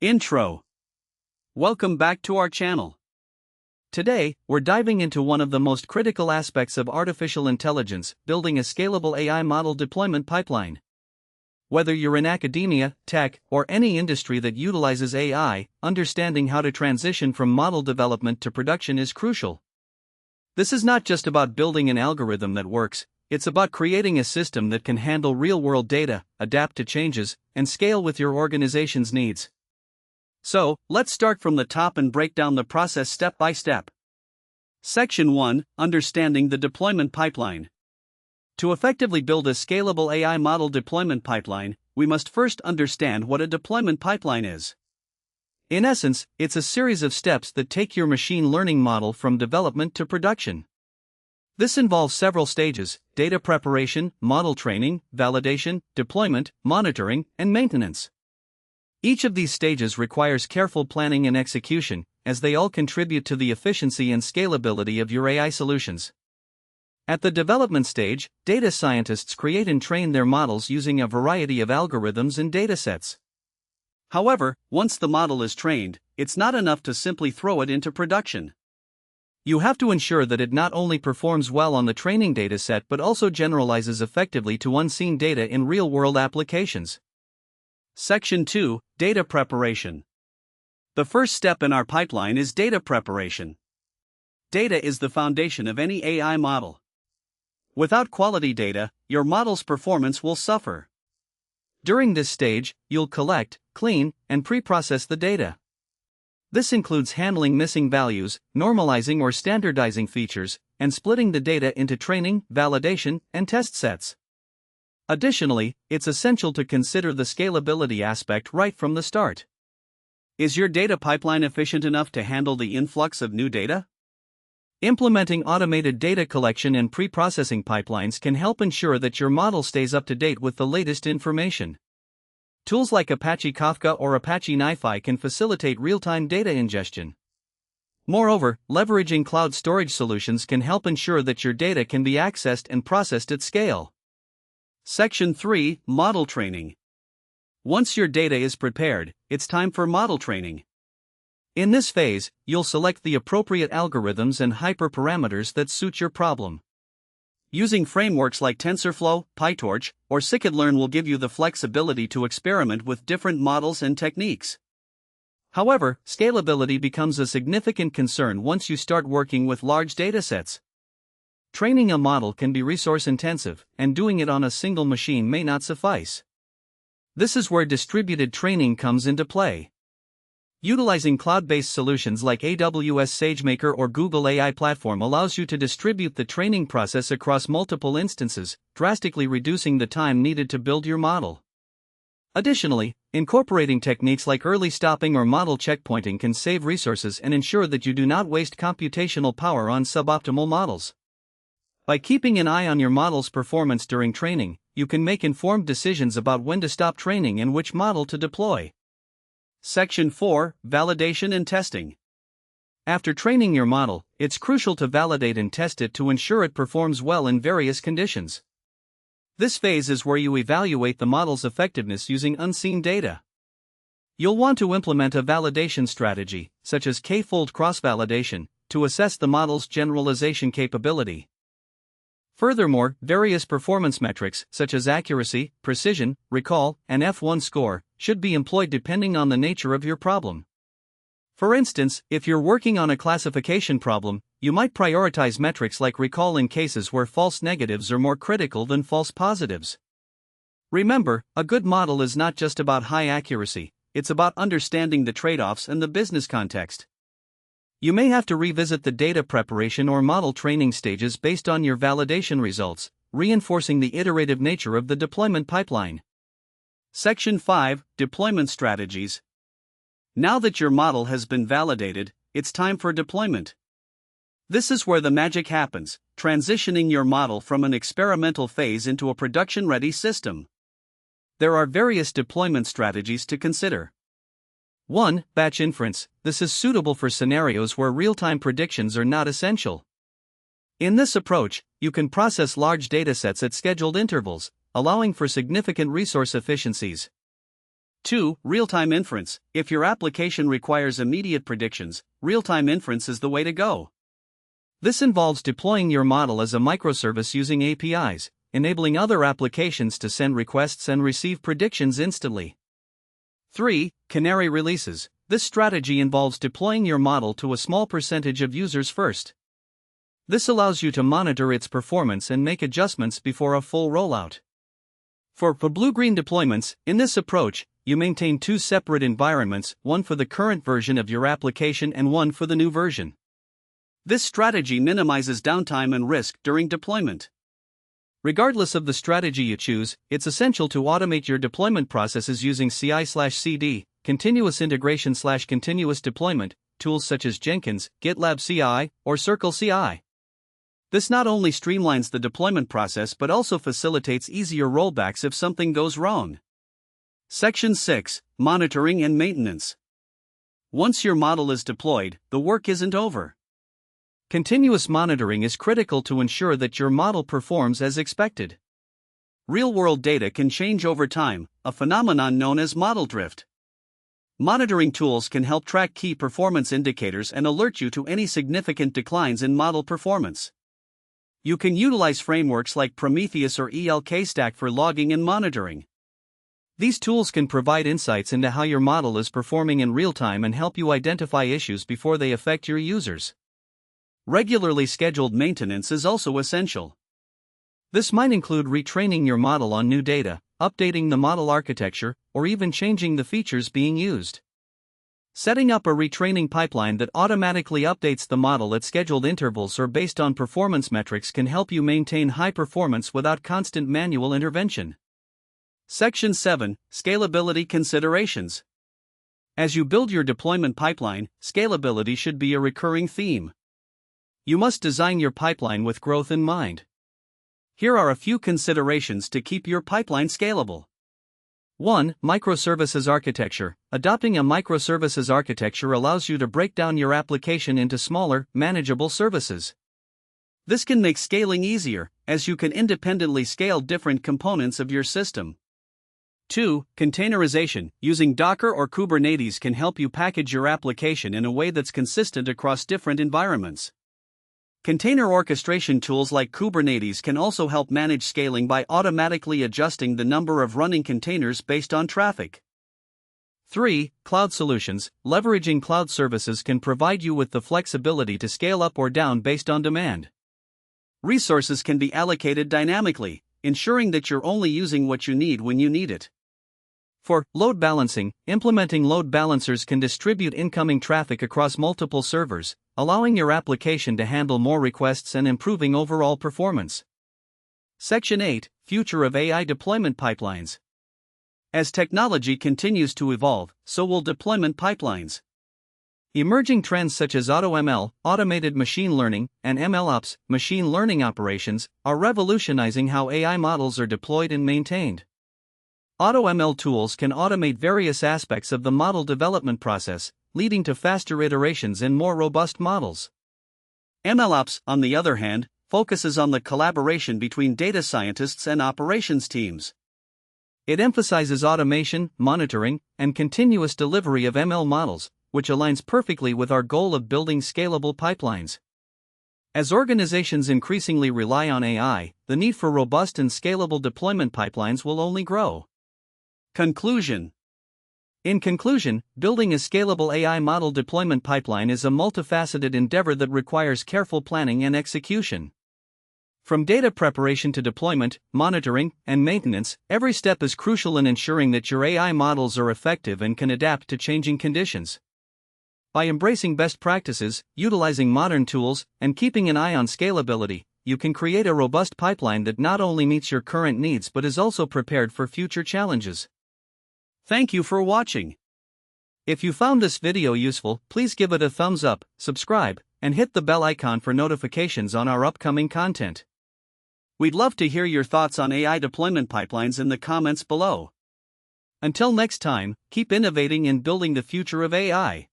Intro. Welcome back to our channel. Today, we're diving into one of the most critical aspects of artificial intelligence, building a scalable AI model deployment pipeline. Whether you're in academia, tech, or any industry that utilizes AI, understanding how to transition from model development to production is crucial. This is not just about building an algorithm that works, it's about creating a system that can handle real-world data, adapt to changes, and scale with your organization's needs. So, let's start from the top and break down the process step by step. Section 1: Understanding the deployment pipeline. To effectively build a scalable AI model deployment pipeline, we must first understand what a deployment pipeline is. In essence, it's a series of steps that take your machine learning model from development to production. This involves several stages: data preparation, model training, validation, deployment, monitoring, and maintenance. Each of these stages requires careful planning and execution, as they all contribute to the efficiency and scalability of your AI solutions. At the development stage, data scientists create and train their models using a variety of algorithms and datasets. However, once the model is trained, it's not enough to simply throw it into production. You have to ensure that it not only performs well on the training dataset but also generalizes effectively to unseen data in real-world applications. Section 2: Data preparation. The first step in our pipeline is data preparation. Data is the foundation of any AI model. Without quality data, your model's performance will suffer. During this stage, you'll collect, clean, and pre-process the data. This includes handling missing values, normalizing or standardizing features, and splitting the data into training, validation, and test sets. Additionally, it's essential to consider the scalability aspect right from the start. Is your data pipeline efficient enough to handle the influx of new data? Implementing automated data collection and pre-processing pipelines can help ensure that your model stays up to date with the latest information. Tools like Apache Kafka or Apache NiFi can facilitate real-time data ingestion. Moreover, leveraging cloud storage solutions can help ensure that your data can be accessed and processed at scale. Section 3: Model training. Once your data is prepared, it's time for model training. In this phase, you'll select the appropriate algorithms and hyperparameters that suit your problem. Using frameworks like TensorFlow, PyTorch, or scikit-learn will give you the flexibility to experiment with different models and techniques. However, scalability becomes a significant concern once you start working with large datasets. Training a model can be resource-intensive, and doing it on a single machine may not suffice. This is where distributed training comes into play. Utilizing cloud-based solutions like AWS SageMaker or Google AI Platform allows you to distribute the training process across multiple instances, drastically reducing the time needed to build your model. Additionally, incorporating techniques like early stopping or model checkpointing can save resources and ensure that you do not waste computational power on suboptimal models. By keeping an eye on your model's performance during training, you can make informed decisions about when to stop training and which model to deploy. Section 4: Validation and testing. After training your model, it's crucial to validate and test it to ensure it performs well in various conditions. This phase is where you evaluate the model's effectiveness using unseen data. You'll want to implement a validation strategy, such as k-fold cross-validation, to assess the model's generalization capability. Furthermore, various performance metrics, such as accuracy, precision, recall, and F1 score, should be employed depending on the nature of your problem. For instance, if you're working on a classification problem, you might prioritize metrics like recall in cases where false negatives are more critical than false positives. Remember, a good model is not just about high accuracy, it's about understanding the trade-offs and the business context. You may have to revisit the data preparation or model training stages based on your validation results, reinforcing the iterative nature of the deployment pipeline. Section 5: Deployment strategies. Now that your model has been validated, it's time for deployment. This is where the magic happens, transitioning your model from an experimental phase into a production-ready system. There are various deployment strategies to consider. 1. Batch inference. This is suitable for scenarios where real-time predictions are not essential. In this approach, you can process large datasets at scheduled intervals, allowing for significant resource efficiencies. 2. Real-time inference. If your application requires immediate predictions, real-time inference is the way to go. This involves deploying your model as a microservice using APIs, enabling other applications to send requests and receive predictions instantly. 3. Canary releases. This strategy involves deploying your model to a small percentage of users first. This allows you to monitor its performance and make adjustments before a full rollout. For blue-green deployments, in this approach, you maintain two separate environments, one for the current version of your application and one for the new version. This strategy minimizes downtime and risk during deployment. Regardless of the strategy you choose, it's essential to automate your deployment processes using CI/CD, continuous integration/continuous deployment, tools such as Jenkins, GitLab CI, or Circle CI. This not only streamlines the deployment process but also facilitates easier rollbacks if something goes wrong. Section 6. Monitoring and maintenance. Once your model is deployed, the work isn't over. Continuous monitoring is critical to ensure that your model performs as expected. Real-world data can change over time, a phenomenon known as model drift. Monitoring tools can help track key performance indicators and alert you to any significant declines in model performance. You can utilize frameworks like Prometheus or ELK-Stack for logging and monitoring. These tools can provide insights into how your model is performing in real time and help you identify issues before they affect your users. Regularly scheduled maintenance is also essential. This might include retraining your model on new data, updating the model architecture, or even changing the features being used. Setting up a retraining pipeline that automatically updates the model at scheduled intervals or based on performance metrics can help you maintain high performance without constant manual intervention. Section 7. Scalability considerations. As you build your deployment pipeline, scalability should be a recurring theme. You must design your pipeline with growth in mind. Here are a few considerations to keep your pipeline scalable. 1. Microservices architecture. Adopting a microservices architecture allows you to break down your application into smaller, manageable services. This can make scaling easier, as you can independently scale different components of your system. 2. Containerization. Using Docker or Kubernetes can help you package your application in a way that's consistent across different environments. Container orchestration tools like Kubernetes can also help manage scaling by automatically adjusting the number of running containers based on traffic. 3. Cloud solutions. Leveraging cloud services can provide you with the flexibility to scale up or down based on demand. Resources can be allocated dynamically, ensuring that you're only using what you need when you need it. For load balancing, implementing load balancers can distribute incoming traffic across multiple servers, allowing your application to handle more requests and improving overall performance. Section 8. Future of AI deployment pipelines. As technology continues to evolve, so will deployment pipelines. Emerging trends such as AutoML, automated machine learning, and MLOps, machine learning operations, are revolutionizing how AI models are deployed and maintained. AutoML tools can automate various aspects of the model development process, leading to faster iterations and more robust models. MLOps, on the other hand, focuses on the collaboration between data scientists and operations teams. It emphasizes automation, monitoring, and continuous delivery of ML models, which aligns perfectly with our goal of building scalable pipelines. As organizations increasingly rely on AI, the need for robust and scalable deployment pipelines will only grow. Conclusion. In conclusion, building a scalable AI model deployment pipeline is a multifaceted endeavor that requires careful planning and execution. From data preparation to deployment, monitoring, and maintenance, every step is crucial in ensuring that your AI models are effective and can adapt to changing conditions. By embracing best practices, utilizing modern tools, and keeping an eye on scalability, you can create a robust pipeline that not only meets your current needs but is also prepared for future challenges. Thank you for watching. If you found this video useful, please give it a thumbs up, subscribe, and hit the bell icon for notifications on our upcoming content. We'd love to hear your thoughts on AI deployment pipelines in the comments below. Until next time, keep innovating and building the future of AI.